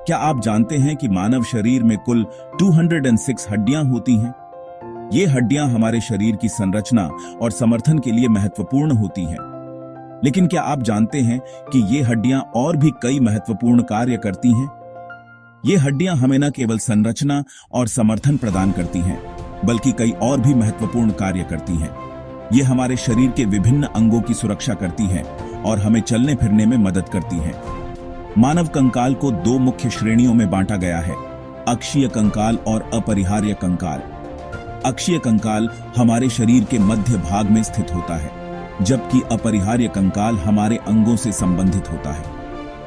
क्या आप जानते हैं कि मानव शरीर में कुल 206 हड्डियां होती हैं? ये हड्डियां हमारे शरीर की संरचना और समर्थन के लिए महत्वपूर्ण होती हैं। लेकिन क्या आप जानते हैं कि ये हड्डियां और भी कई महत्वपूर्ण कार्य करती हैं? ये हड्डियां हमें न केवल संरचना और समर्थन प्रदान करती हैं, बल्कि कई और भी महत्वपूर्ण कार्य करती हैं। ये हमारे शरीर के विभिन्न अंगों की सुरक्षा करती हैं और हमें चलने फिरने में मदद करती हैं। मानव कंकाल को दो मुख्य श्रेणियों में बांटा गया है: अक्षीय कंकाल और अपरिहार्य कंकाल। अक्षीय कंकाल हमारे शरीर के मध्य भाग में स्थित होता है, जबकि अपरिहार्य कंकाल हमारे अंगों से संबंधित होता है।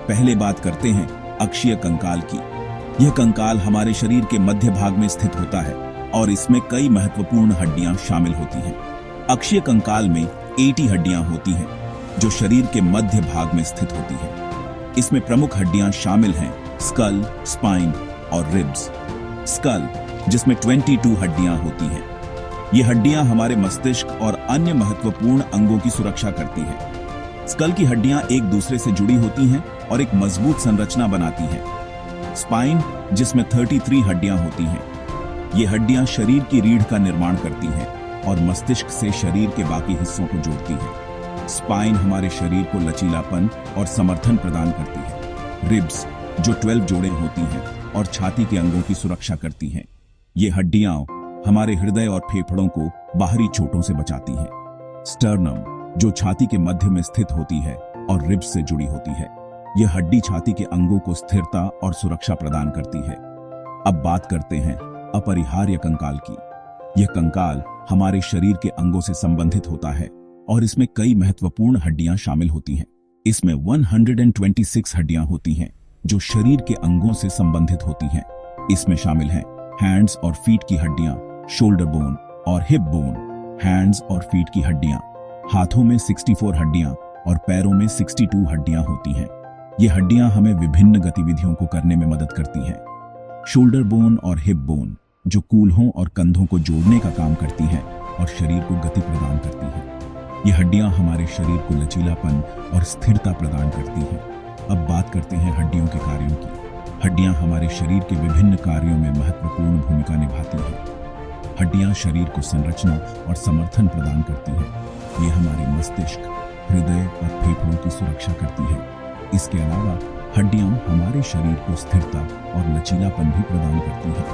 पहले बात करते हैं अक्षीय कंकाल की। यह कंकाल हमारे शरीर के मध्य भाग में स्थित होता है और इसमें कई महत्वपूर्ण हड्डियां शामिल होती हैं। अक्षीय कंकाल में 80 हड्डियां होती हैं, जो शरीर के मध्य भाग में स्थित होती हैं। इसमें प्रमुख हड्डियां शामिल हैं स्कल, स्पाइन और रिब्स। स्कल, जिसमें 22 हड्डियां होती हैं। ये हड्डियां हमारे मस्तिष्क और अन्य महत्वपूर्ण अंगों की सुरक्षा करती हैं। स्कल की हड्डियां एक दूसरे से जुड़ी होती हैं और एक मजबूत संरचना बनाती हैं। स्पाइन, जिसमें 33 हड्डियां होती हैं। ये हड्डियां शरीर की रीढ़ का निर्माण करती हैं और मस्तिष्क से शरीर के बाकी हिस्सों को जोड़ती हैं। स्पाइन हमारे शरीर को लचीलापन और समर्थन प्रदान करती है। रिब्स, जो 12 जोड़ें होती हैं और छाती के अंगों की सुरक्षा करती हैं। ये हड्डियां हमारे हृदय और फेफड़ों को बाहरी चोटों से बचाती हैं। स्टर्नम, जो छाती के मध्य में स्थित होती है और रिब्स से जुड़ी होती है। यह हड्डी छाती के अंगों को स्थिरता और सुरक्षा प्रदान करती है। अब बात करते हैं अपरिहार्य कंकाल की। यह कंकाल हमारे शरीर के अंगों से संबंधित होता है और इसमें कई महत्वपूर्ण हड्डियां शामिल होती हैं। इसमें 126 हड्डियां होती हैं, जो शरीर के अंगों से संबंधित होती हैं। इसमें शामिल हैं हैंड्स और फीट की हड्डियां, शोल्डर बोन और हिप बोन। हैंड्स और फीट की हड्डियां, हाथों में 64 हड्डियां और पैरों में 62 हड्डियां होती हैं। ये हड्डियां हमें विभिन्न गतिविधियों को करने में मदद करती हैं। शोल्डर बोन और हिप बोन, जो कूल्हों और कंधों को जोड़ने का काम करती हैं और शरीर को गति प्रदान करती हैं। ये हड्डियां हमारे शरीर को लचीलापन और स्थिरता प्रदान करती हैं। अब बात करते हैं हड्डियों के कार्यों की। हड्डियां हमारे शरीर के विभिन्न कार्यों में महत्वपूर्ण भूमिका निभाती हैं। हड्डियां शरीर को संरचना और समर्थन प्रदान करती हैं। ये हमारे मस्तिष्क, हृदय और फेफड़ों की सुरक्षा करती हैं। इसके अलावा हड्डियां हमारे शरीर को स्थिरता और लचीलापन भी प्रदान करती हैं।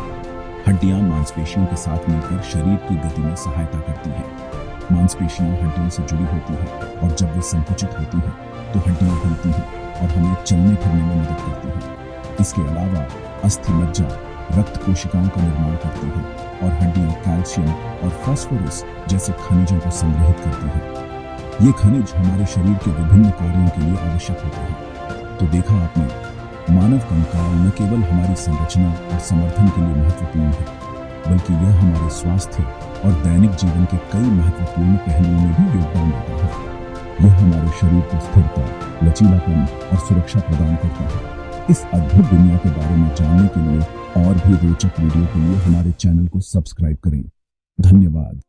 हड्डियां मांसपेशियों के साथ मिलकर शरीर की गति में सहायता करती हैं। मांसपेशियां हड्डियों से जुड़ी होती हैं और जब वे संकुचित होती हैं तो हड्डियां हिलती हैं और हमें चलने फिरने में मदद करती हैं। इसके अलावा अस्थि मज्जा रक्त कोशिकाओं का निर्माण करती है और हड्डियां कैल्शियम और फास्फोरस जैसे खनिजों को संग्रहित करती हैं। ये खनिज हमारे शरीर के विभिन्न कार्यों के लिए आवश्यक होते हैं। तो देखा आपने, मानव कंकाल न केवल हमारी संरचना और समर्थन के लिए महत्वपूर्ण है, बल्कि यह हमारे स्वास्थ्य और दैनिक जीवन के कई महत्वपूर्ण पहलुओं में भी योगदान देता है। यह हमारे शरीर को स्थिरता, लचीलापन और सुरक्षा प्रदान करता है। इस अद्भुत दुनिया के बारे में जानने के लिए और भी रोचक वीडियो के लिए हमारे चैनल को सब्सक्राइब करें। धन्यवाद।